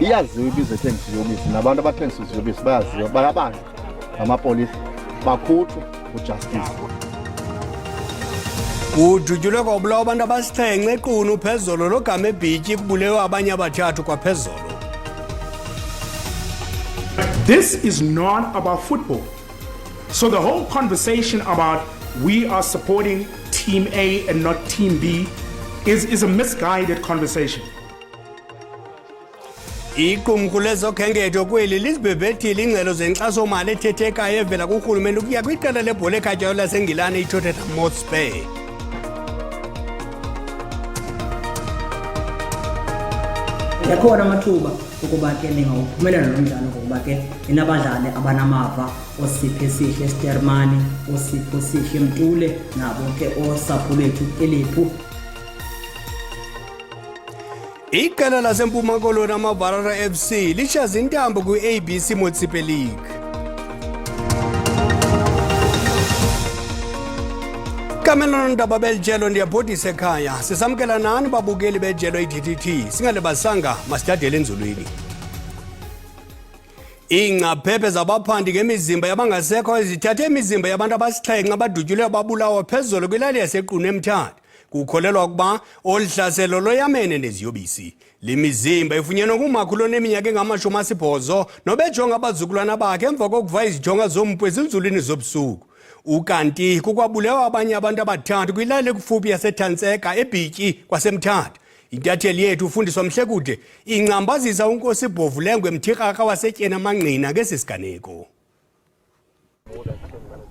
iyaziwa ibizo ethengisa iziyobisi nabantu abathengisa iziyobisi bayaziwa bayabanjwa ngamapolisa bakhutshwe kujustice. Kudutyulwe kwabulawa abantu abasixhenxe equnu phezolo logama ebhityi kubulewe abanye abathathu kwaphezolo. This is not about football. So the whole conversation about we are supporting Team A and not Team B is a misguided conversation. Iqumrhu lezokhenketho kweli lizibhebhethile ingxelo zenkxaso-mali ethethekayo evela kurhulumente ukuya kwiqela lebhola ekhatywayo lasengilane iTottenham Hotspur. Yakhona amathuba ukuba ke ningawuphumelela lo mdlalo ngokuba ke inabadlali abanamava oSipho Sihle Stermani, oSipho Sihle Mtule nabo ke osapho lethu Eliphu. Iqela lasempuma koloni amaVarara FC lishaza intambo kwi-ABC Municipal League. Kamelano Iindaba belijelo ndiyabhodisa ekhaya. Sisamkela nani babukeli bejelo i-DTT. Singalibasanga masitadele enzulwini. Iingcaphephe zabaphandi ngemizimba yabangasekho ezithathe imizimba yabantu abasixhenxe abadutyulwe babulawa phezolo kwilali yasequnu eMthatha. Kukholelwa ukuba olu hlaselo loyamene neziyobisi. Le mizimba ifunyenwe kumakhulu oneminyaka engama-80 nobejonga abazukulwana bakhe emva kokuva izijonga zompu ezinzulwini zobusuku. Ukanti kukwabulewa abanye abantu abathathu kwilali ekufuphi yaseThantseka ebhityi kwaseMthatha. Intatheli yethu ufundiswa Mhlekude ingcambazisa uNkosi Bhovulengwe Mthirhaka wasetyena amangqina ngesi siganeko.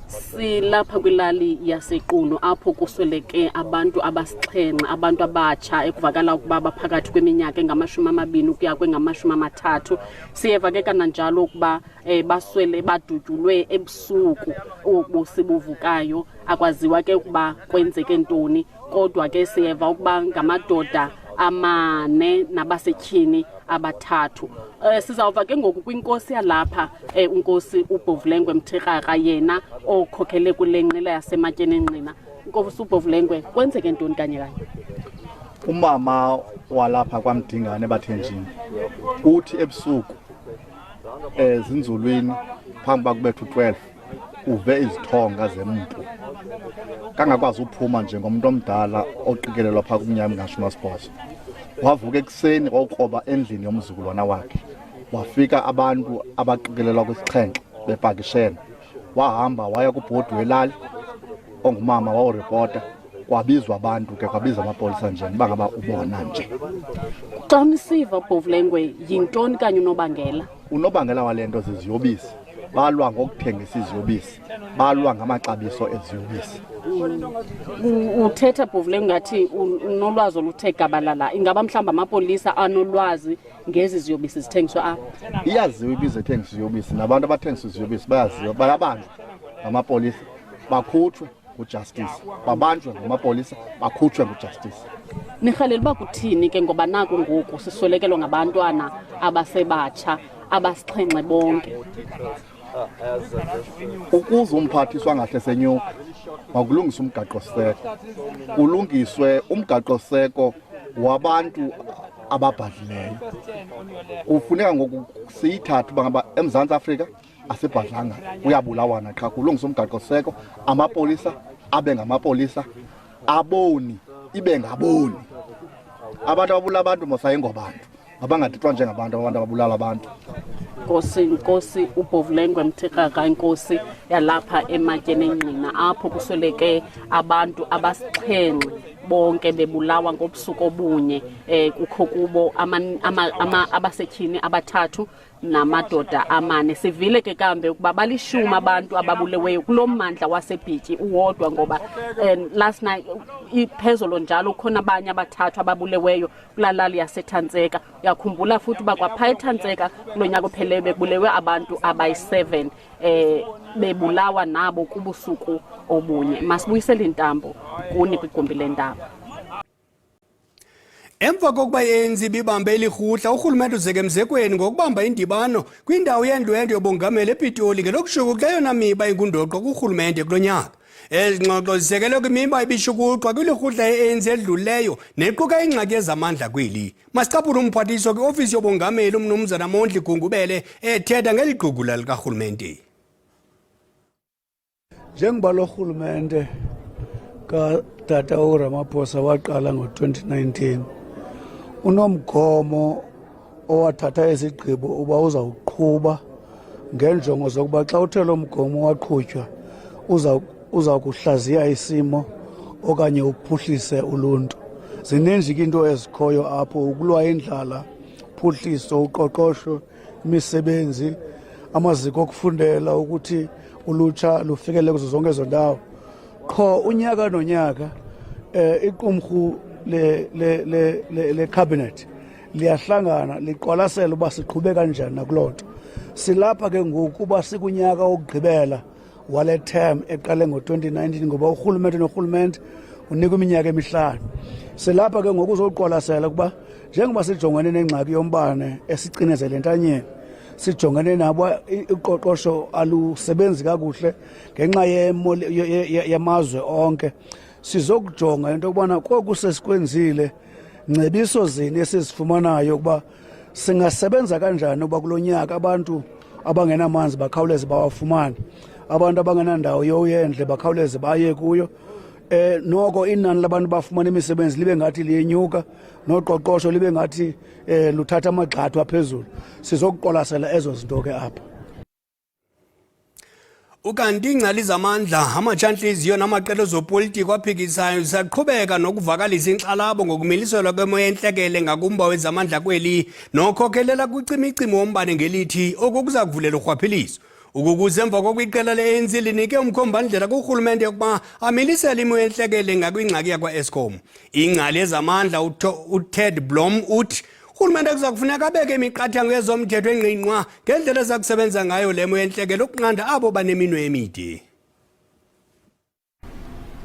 Silapha kwilali yasequnu apho kusweleke abantu abasixhenxe abantu abatsha ekuvakala ukuba baphakathi kweminyaka engama-20 ukuya kwengama-30. Siyeva ke kananjalo ukuba baswele badutyulwe ebusuku obusibuvukayo akwaziwa ke ukuba kwenzeke ntoni, kodwa ke siyeva ukuba ngamadoda amane nabasetyhini abathathu. Sizawuva ke ngoku kwinkosi yalapha uNkosi uBhovulengwe Mthirhaka yena okhokhele kule nqila yasematyeni enqina. Nkosi uBhovulengwe, kwenzeke ntoni kanye kanye? Umama walapha kwaMdingane eBathenjini uthi ebusuku ezinzulwini phambi bakubethu 12 uve izithonga zempu. Kangakwazi uphuma njengomuntu omdala oqikelelwa pha kumnyama nga-18. Wavuka ekuseni wawukroba endlini yomzukulwana wakhe. Wafika abantu abaqikelelwa kwisixhenxe bepakishene. Wahamba waya kubhodi welali ongumama wawuripota. Kwabizwa abantu ke kwabiza amapolisa nje bangaba ubona nje. Xa nisiva uBhovulengwe yintoni kanye unobangela? Unobangela walento ziziyobisi. Balwa ngokuthengisa iziyobisi. Balwa ngamaxabiso eziyobisi. Uthetha Bhovulengwe ngathi unolwazi oluthe gabalala. Ingaba mhlawumbe amapolisa anolwazi ngezi ziyobisi zithengiswa apha? Iyaziwa ibizo ethengisa iziyobisi nabantu abathengisa iziyobisi bayaziwa bayabanjwa ngamapolisa bakhutshwe kujustice. Babanjwe ngamapolisa bakhutshwe kujustice. Nirhalela uba kuthini ke ngoba naku ngoku siswelekelwa ngabantwana abasebatsha abasixhenxe bonke? Ukuze umphathiswa ngahle senyuka makulungiswe umgaqo-seko. Kulungiswe umgaqo-seko wabantu ababhadlileyo. Kufuneka ngoku siyithathe uba ngaba eMzantsi Afrika asibhadlanga uyabulawana qha. Kulungiswe umgaqo-seko, amapolisa abe ngamapolisa, aboni ibe ngaboni. Abantu ababulala abantu mosayingobantu abangathethwa njengabantu abantu ababulala abantu. Nkosi uBhovulengwe Mthirhaka, inkosi yalapha ematyeni enqina apho kusweleke abantu abasixhenxe bonke bebulawa ngobusuku obunye. Kukho kubo abasetyhini abathathu namadoda amane. Sivile ke kambe ukuba balishumi abantu ababuleweyo kulo mmandla wasebhityi uwodwa ngoba last night iphezolo njalo khona abanye abathathu ababuleweyo kulalali yaseThantseka. Uyakhumbula futhi uba kwapha eThantseka kulo nyaka upheleyo bebulewe abantu abayi-7 bebulawa nabo kubusuku obunye. Masibuyisele intambo kuni kwigumbi lendaba. Emva kokuba i-ANC ibibambe elirhutla, urhulumente uzeke emzekweni ngokubamba indibano kwindawo yendwendwe yobongameli ePitoli ngelokushuku kule yona miba ingundoqo kurhulumente kulo nyaka. Ezingxoxo zisekelwe kwimiba ebishukuxwa kwilirhudla ye-ANC edlulileyo nequka ingxaki ezamandla kweli. Masicaphule umphathiswa kwiofisi yobongameli umnumzana Mondli Gungubele ethetha ngeli gqugula likarhulumente. Njengoba lo rhulumente kaTata Ramaphosa waqala ngo-2019 unomgomo owathatha izigqibo uba uzawuqhuba ngenjongo zokuba xa uthe lo mgomo waqhutywa uza kuhlaziya isimo okanye uphuhlise uluntu. Zininzi ke into ezikhoyo apho, ukulwa indlala, phuhliso, uqoqosho, imisebenzi, amaziko okufundela ukuthi ulutsha lufikele kuzo zonke ezo ndawo. Qho unyaka nonyaka iqumrhu le cabinet liyahlangana liqwalasela uba siqhube kanjani nakuloo nto. Silapha ke ngoku uba sikunyaka wokugqibela wale term eqale ngo-2019 ngoba urhulumente unika iminyaka emihlanu. Silapha ke ngoku uzoqwalasela ukuba njengoba sijongene nengxaki yombane esicinezele entanyeni, sijongene nabo iqoqosho alusebenzi kakuhle ngenxa yamazwe onke, sizokujonga into yokubana koku sesikwenzile ngcebiso zini esizifumanayo ukuba singasebenza kanjani ukuba kulo nyaka abantu abangenamanzi bakhawuleze bawafumane, abantu abangenandawo yowendle bakhawuleze baye kuyo. Noko inani labantu bafumana imisebenzi libe ngathi liyenyuka, noqoqosho libe ngathi luthatha amagxathu aphezulu. Sizokuqwalasela ezo zinto ke apha. Ukanti ingcali zamandla, amatshantliziyo namaqela ezopolitiko aphikisayo zisaqhubeka nokuvakalisa inkxalabo ngokumiliselwa kwemo yentlekele ngakumba wezamandla kweli nokhokelela kwicimicimi wombane ngelithi oku kuza kuvulela urhwaphilizo. Ukuze emva kokuiqela le-ANC linike umkhombandlela kurhulumente yokuba amilisele imo yentlekele ngakwingxaki yakwa-Eskom. Ingcali ezamandla uTed Blom uthi urhulumente kuza kufuneka abeke imiqathango yezomthetho engqingqwa ngendlela eza kusebenza ngayo le mo yentlekele ukunqanda abo baneminwe emide.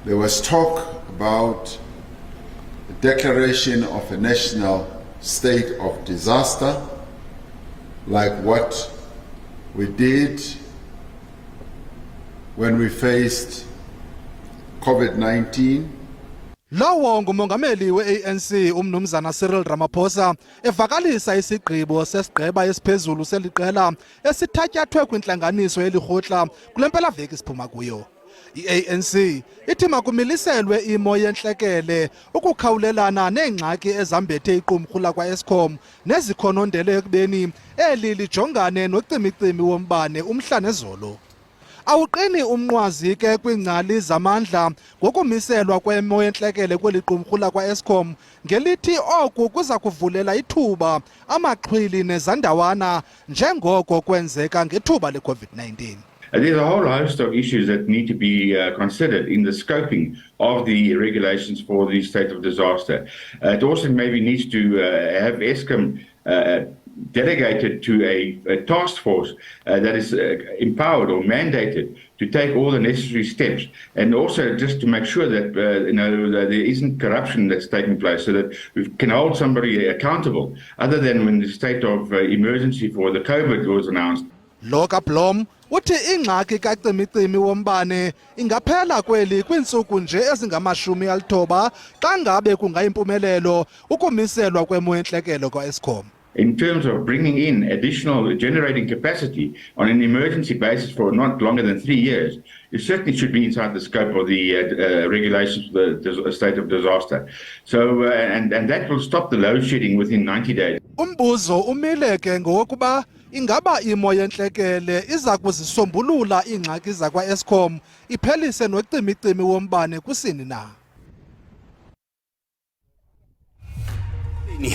There was talk about the declaration of a national state of disaster, like what we did when we faced COVID-19. Lowo ngumongameli we-ANC umnumzana Cyril Ramaphosa evakalisa isigqibo sesigqeba esiphezulu seliqela esithatyathwe kwintlanganiso elirhutla kule mpelaveki siphuma kuyo. I-ANC ithi makumiliselwe imo yentlekele ukukhawulelana neengxaki ezambethe iqumrhu lakwa-Eskom nezikhonondele ekubeni eli lijongane nocimicimi wombane umhla nezolo. Awuqini umnqwazi ke kwingcali zamandla ngokumiselwa kwemo yentlekele kweli qumrhu lakwa-Eskom ngelithi oku kuza kuvulela ithuba amaxhwili nezandawana njengoko kwenzeka ngethuba le-COVID-19. There's a whole host of issues that need to be considered in the scoping of the regulations for the state of disaster. It also maybe needs to have Eskom delegated to a task force that is empowered or mandated to take all the necessary steps, and also just to make sure that there isn't corruption that's taking place, so that we can hold somebody accountable, other than when the state of emergency for the COVID was announced. Loka Blom uthi ingxaki kacimicimi wombane ingaphela kweli kwiintsuku nje ezingama-90 xa ngabe kungayimpumelelo ukumiselwa kwemo yentlekelo kwa-Eskom. In terms of bringing in additional generating capacity on an emergency basis for not longer than 3 years, it certainly should be inside the scope of the regulations for the state of disaster. So, and that will stop the load shedding within 90 days. Umbuzo umile ke ngokuba ingaba imo yentlekele iza kuzisombulula iingxaki zakwa-Eskom iphelise nocimicimi wombane kusini na.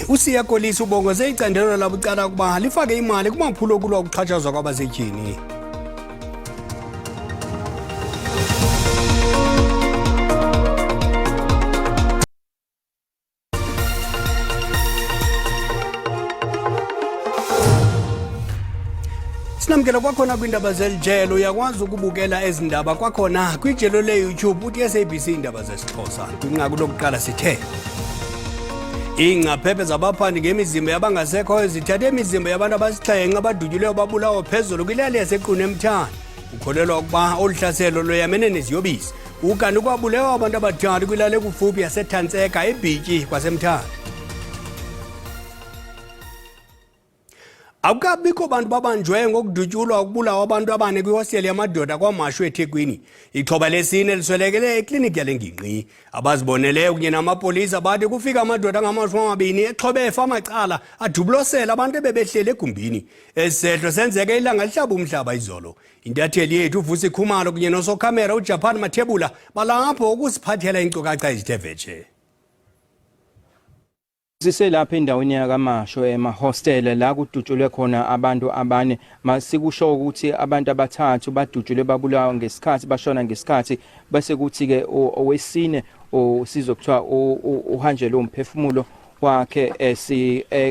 Usiya Kolisi ubongoze icandelo labucala ukuba lifake imali kumaphulo okulwa ukuxhatshazwa kwabasetyhini. Sinamkela kwakhona kwiindaba zelijelo uyakwazi ukubukela ezindaba kwakhona kwijelo le-YouTube uthi SABC Iindaba zesiXhosa. Kwinqaku lokuqala sithe ingcaphephe zabaphandi ngemizimba yabangasekhoyo zithathe imizimba yabantu abasixhenxe abadutyuleyo babulawo phezulu kwilali yaseQunu eMthatha. Ukholelwa ukuba olu hlaselo loyamene neziyobisi. ukanti kwabulewa abantu abathathu kwilali ekufuphi yaseThantseka eBhityi kwaseMthatha. Akukabikho bantu babanjwe ngokudutyulwa ukubulawa abantu abane kwihosteli yamadoda kwaMashu eThekwini. Ixhoba lesine liswelekele ekliniki yale ngingqi. Abaziboneleyo kunye namapolisa bathi kufika amadoda angama-20 exhobefa amacala adubulosela abantu ebebehleli egumbini. Esi sehlo senzeke ilanga lihlaba umhlaba izolo. Intatheli yethu uVusi Khumalo kunye nosokhamera uJapan Mathebula balapho ukusiphathela inkcukacha ezithe vetshe. Siselapha endaweni yakaMashu emahostele la kudutshulwe khona abantu abane. Masikusho ukuthi abantu abathathu badutshulwe babulawa ngesikhathi bashona ngesikhathi bese kuthi ke owesine sizokuthiwa uhanjelwe umphefumulo wakhe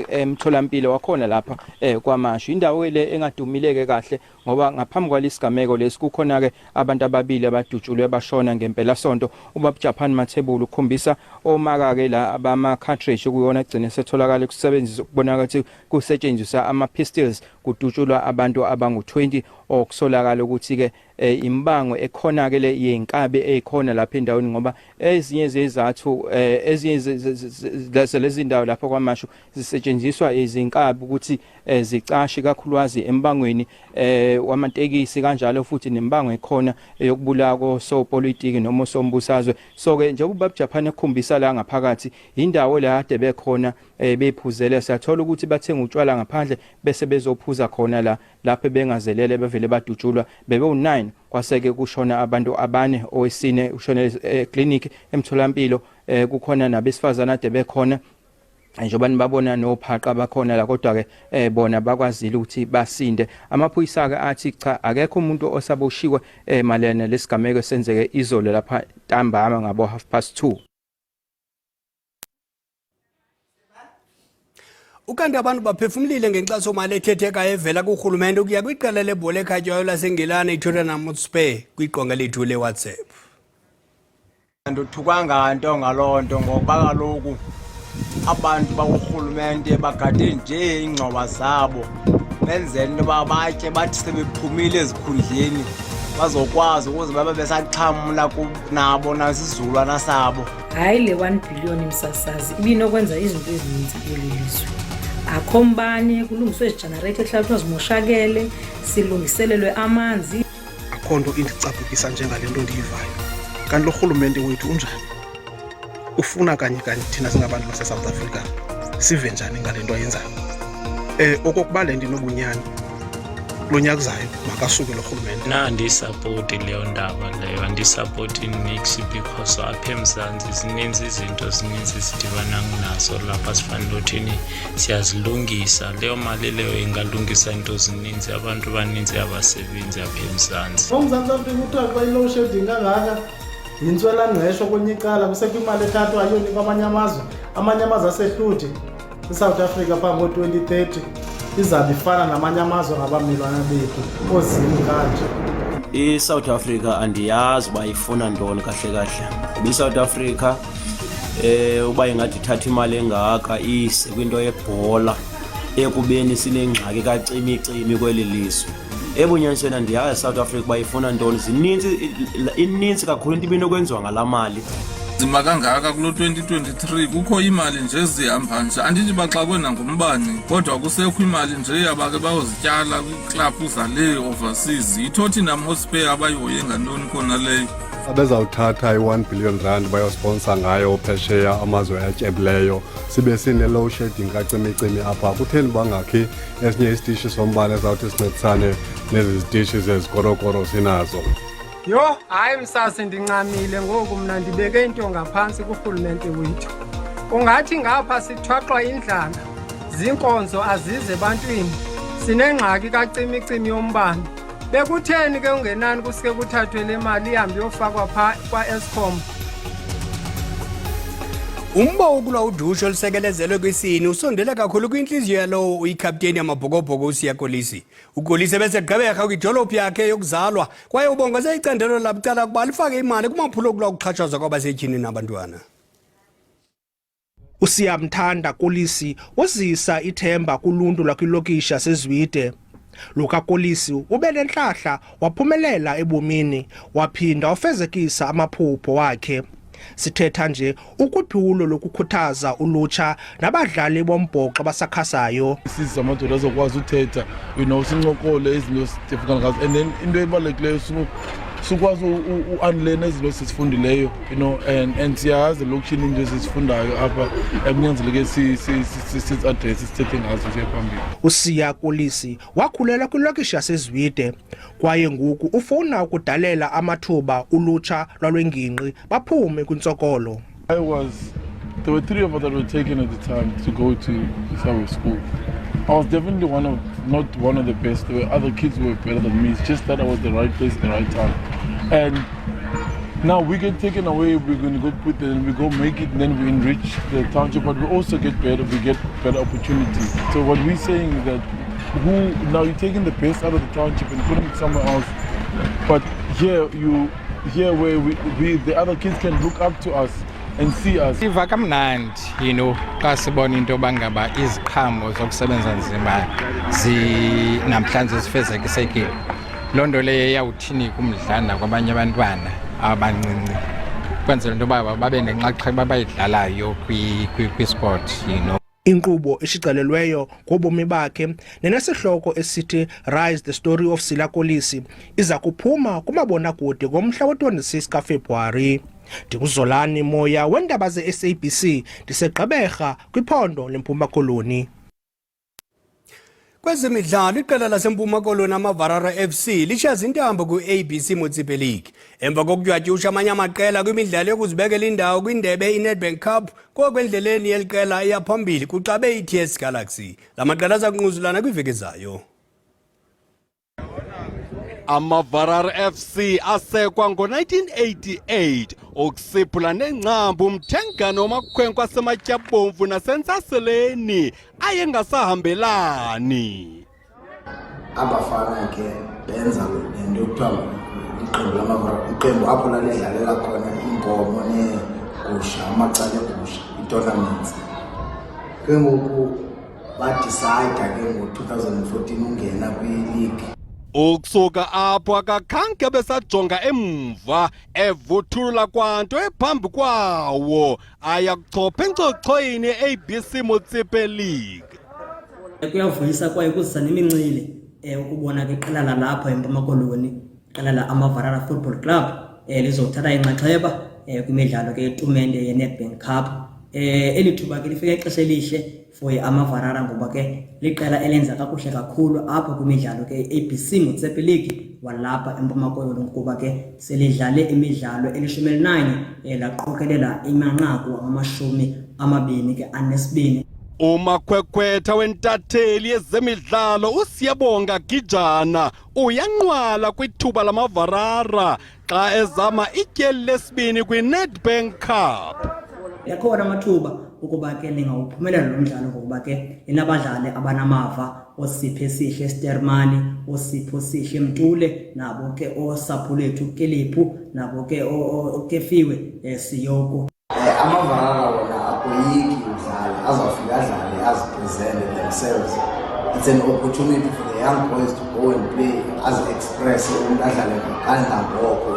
emtholampilo wakhona lapha kwaMashu. Indawo le engadumileke kahle ngoba ngaphambi kwalesigameko lesi kukhona ke abantu ababili abadutshulwe bashona ngempela sonto. Ubaba Japan Mathebula ukhombisa omaka ke la abama cartridge kuyona egcine setholakala kusebenzisa ukubonakala ukuthi kusetshenziswa ama pistols kudutshulwa abantu abangu-20 okusolakala ukuthi ke imbango ekhona ke le yenkabe ekhona lapha endaweni ngoba ezinye zezathu ezinye lezi ndawo lapha kwaMashu zisetshenziswa izinkabi ukuthi zicashe kakhulukazi embangweni wamatekisi kanjalo futhi nembango ekhona yokubulawa kosopolitiki noma sombusazwe. So ke njengoba ubaba Japan ekhombisa la ngaphakathi indawo la ade bekhona bephuzele siyathola ukuthi bathenga utshwala ngaphandle bese bezophuza khona la lapho bengazelele bevele badutshulwa bebe u9 kwaseke kushona abantu abane owesine ushona clinic emtholampilo kukhona nabesifazana ade bekhona njengoba nibabona nophaqa bakhona la kodwa ke bona bakwazile ukuthi basinde. Amaphoyisa ke athi cha akekho umuntu osaboshiwe malena lesigameko senzeke izolo lapha ntambama ngabo 2:30. Ukanti abantu baphefumlile ngenkxaso-mali ethetheka evela kurhulumente ukuya kwiqela lebhola ekhatywayo laseNgilane iTottenham Hotspur kwiqonga lethu leWhatsApp. Andothuka nganto ngalonto ngoba kaloku abantu bakurhulumente bagade nje ingcoba zabo benzela into batye bathi sebephumile ezikhundleni bazokwazi ukuze babe besaxhamla nabo nasizulwana sabo. Hayi le 1 billion imsasazi ibinokwenza izinto ezininzi kweli lizwe. Akho mbane kulungiswe igenerator ehlathwa zimoshakele silungiselelwe amanzi. Akho nto indicaphukisa njengalento ndiyivayo. Kanti lo rhulumente wethu unjani? Ufuna kanye thina singabantu base-South Africa sive njani ngalento ayenzayo? Okokuba le nto inobunyani lo nyaka uzayo makasuke lo rhulumente. Andisapoti leyo ndaba leyo, andisapoti nix because apha eMzantsi zininzi izinto zininzi sidibana nazo lapha sifanele uthini siyazilungisa. Leyo mali leyo ingalungisa into zininzi, abantu baninzi abasebenzi apha eMzantsi. UMzantsi Afrika kuthiwa xa i-load shedding kangaka yintswelangqesho kwenye icala kusekho imali ethathwayo yonikwa amanye amazwe asehluthi. ISouth Africa phambi ngo-2030 izabe ifana namanye amazwe ngabamelwane bethu ozini kanje. ISouth Africa andiyazi uba ifuna ntoni kahle ISouth Africa uba ingathi ithatha imali engaka ise kwinto yebhola ekubeni sinengxaki kacimicimi kweli lizwe. Ebunyanisweni andiyazi South Africa uba ifuna ntoni, ininzi kakhulu into ibinokwenziwa ngalaa mali. Nzima kangaka kulo 2023 kukho imali nje zihamba nje, andithi baxakwe nangumbane kodwa kusekho imali nje abake bayozityala kwiiklabhu zale overseas. iTottenham Hotspur abayihoye ngantoni khona leyo? Abezawuthatha i-1 billion rand bayosponsa ngayo phesheya amazwe atyebileyo sibe sine-low shedding kacimicimi apha. Kutheni bangakhi esinye isitishi sombane ezawuthi sincedisane nezi zitishi zezikorokoro sinazo? Yo, hayi msasi ndincamile ngoku mna ndibeke into ngaphantsi kurhulumente wethu. Ungathi ngapha sithwaxwa indlala, zinkonzo azize ebantwini, sinengxaki kacimicimi yombane. Bekutheni ke ungenani kusike kuthathwe le mali ihambe yofakwa phaa kwa-Eskom? Umba wokulwa udusho olusekelezelwe kwisini usondele kakhulu kwinhliziyo yalowo uyikapteni yamabhokobhoko uSiya Kolisi. uKolisi besegqibeka kwidolophu yakhe yokuzalwa kwaye ubongeze icandelo labucala kuba lifake imali kumaphulo okulwa ukuxhatshazwa kwabasetyhini nabantwana. uSiyamthanda Kolisi wazisa ithemba kuluntu lwakwilokisha sezwide. lukaKolisi ube nenhlahla waphumelela ebomini waphinda wafezekisa amaphupho wakhe. Sithetha nje ukuphulo lokukhuthaza ulutsha nabadlali bombhoxo abasakhasayo. Sizamadoda azokwazi uthetha sincokole izinto esifuna ngazo and then into ebalulekileyo sikwazi u-unlearn izinto sisifundileyo and siyazi lokishini into esisifundayo apha ekunyanzeleke si-address sithethe ngazo nje phambili. Usiya Kolisi wakhulela kwilokishi yaseZwide kwaye ngoku ufuna ukudalela amathuba ulutsha lwalwengingqi baphume kwintsokolo. There were 3 of us that were taken at the time to go to our school. I was definitely not one of the best. There were other kids who were better than me. It's just that I was the right place at the right time. And now we get taken away, we're going to go put it and we go make it, and then we enrich the township, but we also get better opportunities. So what we're saying is that now you're taking the best out of the township and putting it somewhere else. But here where the other kids can look up to us and see us. Iva kamnandi, xa sibona into bangaba iziqhamo zokusebenza nzima namhlanje zifezekisekile. Loo nto leyo iyawuthini kumdlana kwabanye abantwana abancinci kwenzela into yoba babe nenxaxheba abayidlalayo kwisport. Inkqubo eshicilelweyo ngobomi bakhe nenesihloko esithi Rise the Story of Siya Kolisi iza kuphuma kumabonakude ngomhla we-26 kaFebruwari. Ndinguzolani Moya weendaba ze-SABC ndiseGqeberha kwiphondo leMpuma Koloni. Kwezemidlalo iqela laseMpuma Koloni amaVarara FC lishaza intambo ku-ABC Municipal League emva kokutyatyusha amanye amaqela kwimidlalo yokuzibekela indawo kwindebe iNedbank Cup ngokwendleleni yeliqela eyaphambili kuxabe iTS Galaxy. La maqela aza kunquzulana kwiveki ezayo. AmaVarara FC asekwa ngo-1988 ukusiphula nengcambu umthengane wamakhwenkwe asematyabomvu nasentsaseleni ayengasahambelani. Abafana ke benza lento yokuthiwa iqembu apho lalidlalela khona iinkomo neegusha amacala egusha itournaments. Ke ngoku badicide ke ngo-2014 ungena kwi-league. Ukusuka apho akakhange besajonga emva evuthulula kwanto ephambi kwawo aya kuchopha enkcochoyini ye-ABC Municipal League. Kuyavuyisa kwaye kuzisa nemincili ukubona ke iqela lalapha eMpuma Koloni, iqela la amaVarara Football Club lizothatha inxaxheba kwimidlalo ke yetumente yeNedbank Cup. Eli thuba ke lifika ixesha elihle for amaVarara ngoba ke liqela elenza kakuhle kakhulu apho kwimidlalo ke ABC Municipal League walapha eMpuma Koloni kuba ke selidlale imidlalo eli-19 laqokelela imanqaku amashumi ke anesibini. Umakhwekhwetha wentatheli yezemidlalo uSiyabonga Gijana uyanqwala kwithuba lamaVarara xa ezama ityeli lesibini kwiNedbank Cup. Yakhona amathuba ukuba ke lingawuphumelela lo mdlalo ngokuba ke inabadlali abanamava oSipho Sihle Stermani, oSipho Sihle Mtule, nabo ke oSaphulethu Kelipu, nabo ke oKefiwe Siyoko. AmaVarara wona akoyiki udlala, azawufika adlale azipresente themselves. It's an opportunity for the young boys to go and play, express umuntu adlale kangangoko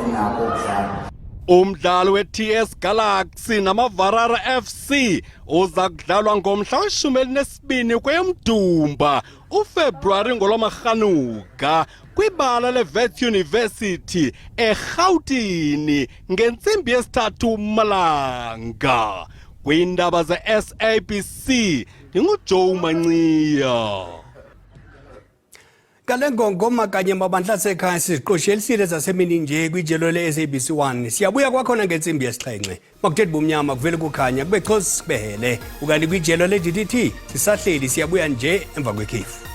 enako ukudlala. Umdlalo we-TS Galaxy namaVarara FC uza kudlalwa ngomhla we-12 kweyoMdumba uFebruwari ngolwamaRhanuga kwibala leVets University eRhawutini ngentsimbi yesithathu malanga. Kwiindaba ze-SABC ndinguJoe Manciya. Ngale ngongoma kanye mabandla sekhaya siziqoshelisile zasemini nje kwijelo le-SABC 1 siyabuya kwakhona ngentsimbi yesi-7 makuthethi bumnyama kuvele kukhanya kube chosi kubehele ukanti kwijelo le-DDT sisahleli siyabuya nje emva kwekhefu.